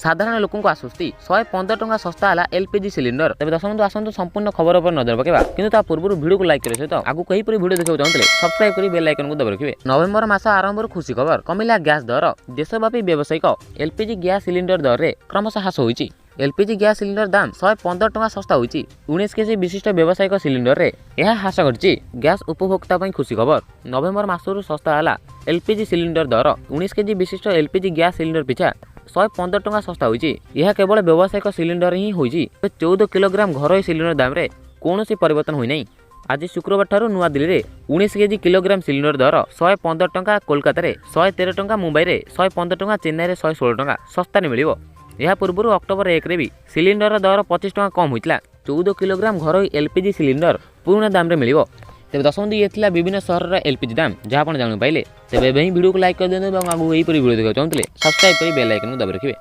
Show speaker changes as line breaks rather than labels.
साधारण लोक आश्वस्ति 115 टंका सस्ता है एलपीजी सिलिंडर। तेज दर्शक बंधु आसतु संपूर्ण खबर पर नजर पकेबा किंतु ता पूर्व वीडियो को लाइक करे सहित आगु कहीं वीडियो देखा चाहते सब्सक्राइब कर बेल आइकन को दबा रखिए। नवेम्बर मास आरंभ खुशी खबर कमिला गैस दर। देशव्यापी व्यावसायिक एलपीजी गैस सिलिंडर दर में क्रमशः ह्रास होइछि। एलपीजी गैस सिलिंडर दाम 115 टंका सस्ता होइछि। 19 केजी विशिष्ट व्यावसायिक सिलिंडर रे यह ह्रास घटी। गैस उपभोक्ता खुशी खबर नवेम्बर मासरू सस्ता है एलपीजी सिलिंडर दर। 19 केजी विशिष्ट एलपीजी गैस सिलिंडर पिछा 115 टंका सस्ता होइछि। यह केवल व्यावसायिक सिलिंडर ही होइछि। 14 किलोग्राम घरोई सिलिंडर दाम रे कौनसी परिवर्तन होई नहीं। आज शुक्रवार ठारू नुआ दिल्ली रे 19 केजी किलोग्राम सिलिंडर दर 115 टंका, कोलकाता रे 113 टंका, मुंबई रे 115 टंका, चेन्नई रे 116 टंका सस्ता मिलिबो। यह पूर्व अक्टोबर 1 रे भी सिलिंडर दर 25 टंका कम होइतला। 14 किलोग्राम घरोई एलपीजी सिलिंडर पुराना दाम रे मिलिबो। तेज दर्शक बंधु ये थिला विभिन्न सहर एलपीजी दाम जहाँ आप जान पाइले। तेज वीडियो को लाइक कर दिखाँ आगे यही वीडियो देखा चाहते सब्सक्राइब कर बेल आइकन को दबा रखिए।